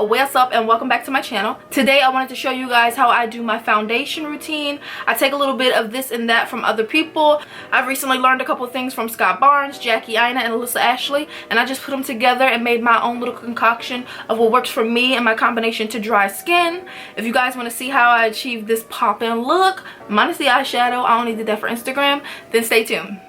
What's up and welcome back to my channel. Today I wanted to show you guys how I do my foundation routine. I take a little bit of this and that from other people. I've recently learned a couple things from Scott Barnes, Jackie Ina, and Alyssa Ashley, and I just put them together and made my own little concoction of what works for me and my combination to dry skin. If you guys want to see how I achieve this pop-in look minus the eyeshadow, I only did that for Instagram, then stay tuned.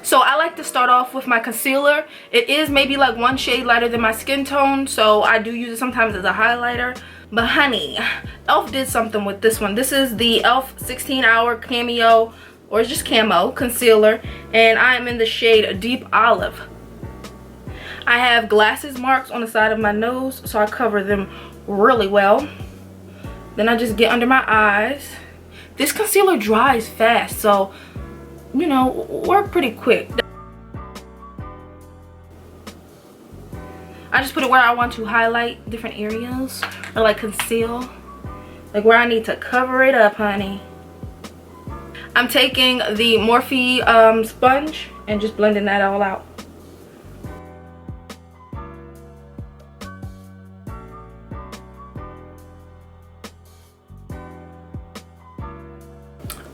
So I like to start off with my concealer. It is maybe like one shade lighter than my skin tone, so I do use it sometimes as a highlighter. But honey, e.l.f. did something with this one. This is the e.l.f. 16-hour cameo, or just camo concealer, and I am in the shade Deep Olive. I have glasses marks on the side of my nose, so I cover them really well. Then I just get under my eyes. This concealer dries fast, so you know, work pretty quick. I just put it where I want to highlight different areas or like conceal, like where I need to cover it up, honey. I'm taking the Morphe sponge and just blending that all out.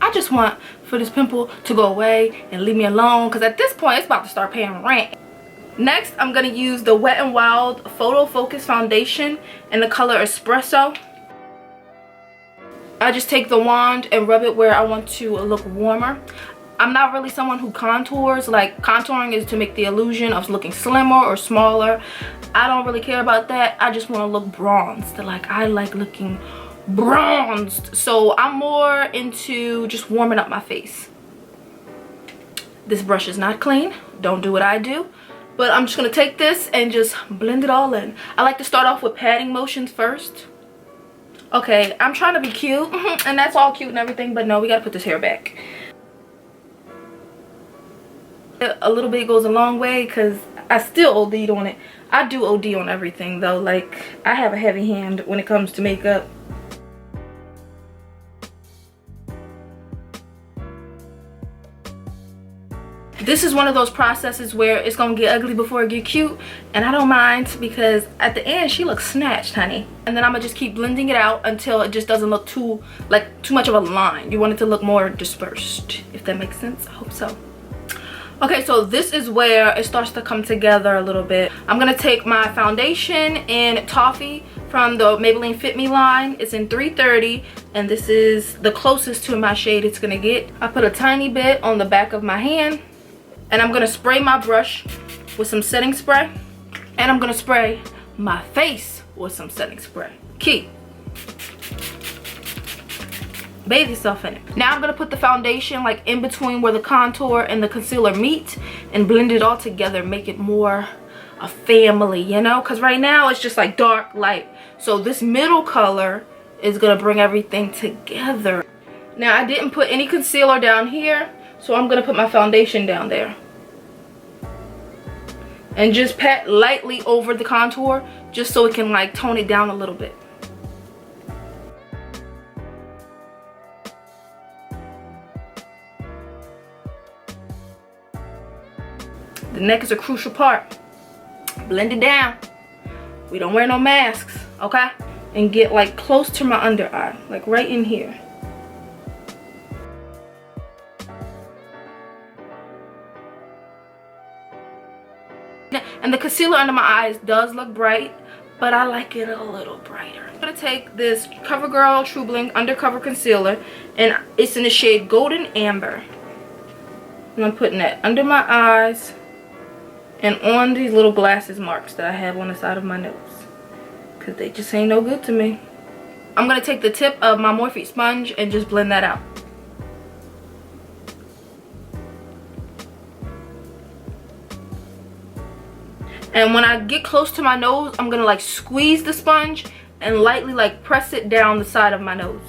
I just want for this pimple to go away and leave me alone, because at this point it's about to start paying rent. Next, I'm going to use the Wet n Wild Photo Focus Foundation in the color Espresso. I just take the wand and rub it where I want to look warmer. I'm not really someone who contours. Like, contouring is to make the illusion of looking slimmer or smaller. I don't really care about that. I just want to look bronzed. Like, I like looking bronzed, so I'm more into just warming up my face. This brush is not clean, don't do what I do, but I'm just gonna take this and just blend it all in. I like to start off with patting motions first. Okay, I'm trying to be cute, and that's all cute and everything, but no, we gotta put this hair back. A little bit goes a long way, because I still OD'd on it. I do OD on everything though. Like, I have a heavy hand when it comes to makeup. This is one of those processes where it's gonna get ugly before it get cute, and I don't mind, because at the end she looks snatched, honey. And then I'm gonna just keep blending it out until it just doesn't look too much of a line. You want it to look more dispersed, if that makes sense. I hope so. Okay, so this is where it starts to come together a little bit. I'm gonna take my foundation in Toffee from the Maybelline Fit Me line. It's in 330, and this is the closest to my shade it's gonna get. I put a tiny bit on the back of my hand, and I'm gonna spray my brush with some setting spray, and I'm gonna spray my face with some setting spray. Key. Bathe yourself in it. Now I'm gonna put the foundation like in between where the contour and the concealer meet and blend it all together, make it more a family, you know, because right now it's just like dark light. So this middle color is gonna bring everything together. Now I didn't put any concealer down here, so I'm gonna put my foundation down there and just pat lightly over the contour, just so it can like tone it down a little bit. The neck is a crucial part. Blend it down. We don't wear no masks, okay? And get like close to my under eye, like right in here. And the concealer under my eyes does look bright, but I like it a little brighter. I'm gonna take this Covergirl TruBlend Undercover Concealer, and it's in the shade Golden Amber. And I'm putting that under my eyes and on these little glasses marks that I have on the side of my nose, because they just ain't no good to me. I'm gonna take the tip of my Morphe sponge and just blend that out. And when I get close to my nose, I'm gonna like squeeze the sponge and lightly like press it down the side of my nose.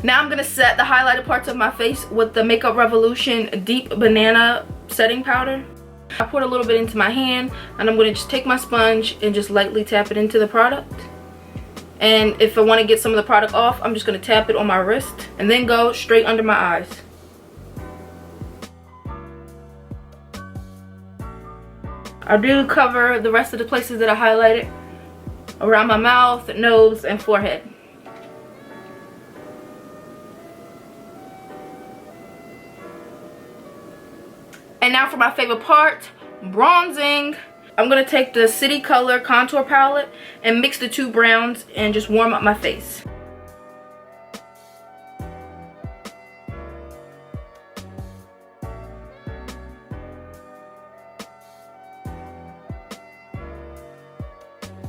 Now I'm gonna set the highlighted parts of my face with the Makeup Revolution Deep Banana Setting Powder. I poured a little bit into my hand, and I'm going to just take my sponge and just lightly tap it into the product. And if I want to get some of the product off, I'm just going to tap it on my wrist and then go straight under my eyes. I do cover the rest of the places that I highlighted around my mouth, nose, and forehead. And now for my favorite part, bronzing. I'm going to take the City Color contour palette and mix the two browns and just warm up my face.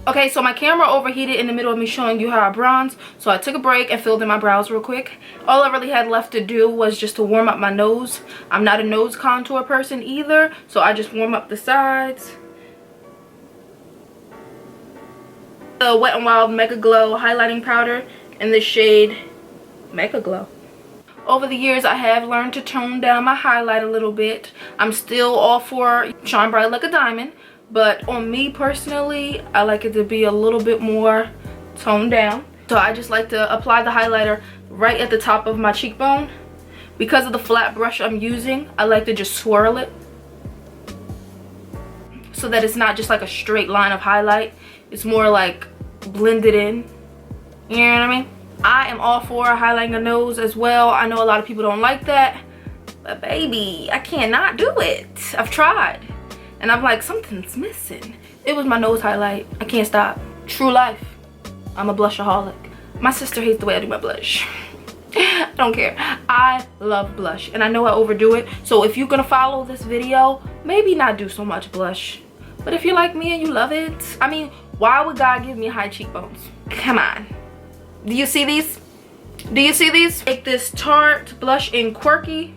Okay, so my camera overheated in the middle of me showing you how I bronze, so I took a break and filled in my brows real quick. All I really had left to do was just to warm up my nose. I'm not a nose contour person either, so I just warm up the sides. The Wet n Wild MegaGlo highlighting powder in the shade MegaGlo. Over the years, I have learned to tone down my highlight a little bit. I'm still all for shine bright like a diamond, but on me personally, I like it to be a little bit more toned down. So I just like to apply the highlighter right at the top of my cheekbone. Because of the flat brush I'm using, I like to just swirl it so that it's not just like a straight line of highlight. It's more like blended in. You know what I mean? I am all for highlighting a nose as well. I know a lot of people don't like that, but baby, I cannot do it. I've tried. And I'm like, something's missing. It was my nose highlight. I can't stop. True life. I'm a blushaholic. My sister hates the way I do my blush. I don't care. I love blush. And I know I overdo it. So if you're going to follow this video, maybe not do so much blush. But if you're like me and you love it, I mean, why would God give me high cheekbones? Come on. Do you see these? Do you see these? Take this Tarte blush in Quirky.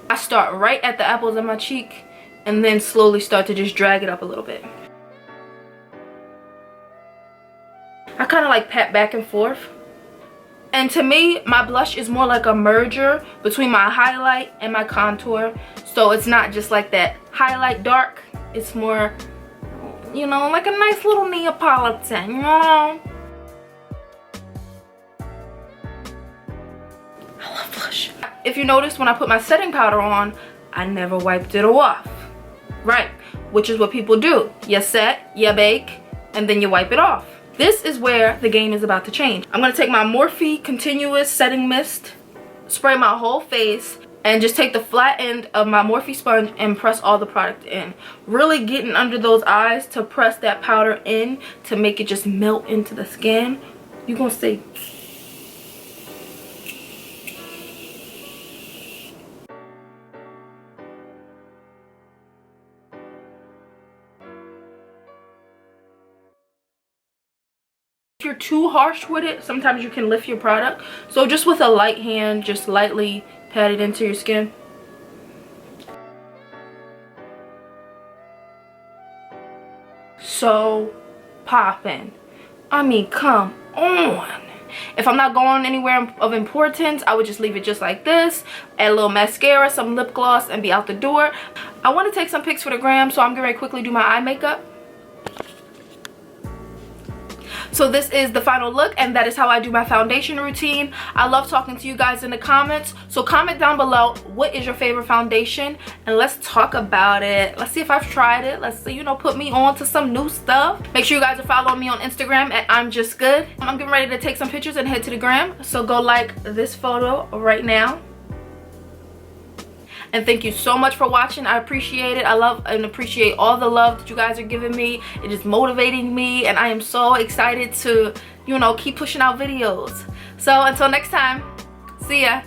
I start right at the apples of my cheek and then slowly start to just drag it up a little bit. I kind of like pat back and forth. And to me, my blush is more like a merger between my highlight and my contour. So it's not just like that highlight dark. It's more, you know, like a nice little Neapolitan, you know? I love blush. If you notice, when I put my setting powder on, I never wiped it off. Right, which is what people do. You set, you bake, and then you wipe it off. This is where the game is about to change. I'm going to take my Morphe Continuous Setting Mist, spray my whole face, and just take the flat end of my Morphe sponge and press all the product in. Really getting under those eyes to press that powder in to make it just melt into the skin. You're going to see. If you're too harsh with it, sometimes you can lift your product. So just with a light hand, just lightly pat it into your skin. So poppin'. I mean, come on. If I'm not going anywhere of importance, I would just leave it just like this. Add a little mascara, some lip gloss, and be out the door. I want to take some pics for the gram, so I'm going to quickly do my eye makeup. So this is the final look, and that is how I do my foundation routine. I love talking to you guys in the comments. So comment down below, what is your favorite foundation? And let's talk about it. Let's see if I've tried it. Let's see, you know, put me on to some new stuff. Make sure you guys are following me on Instagram at I'm Just Good. I'm getting ready to take some pictures and head to the gram. So go like this photo right now. And thank you so much for watching. I appreciate it. I love and appreciate all the love that you guys are giving me. It is motivating me, and I am so excited to, you know, keep pushing out videos. So until next time, see ya.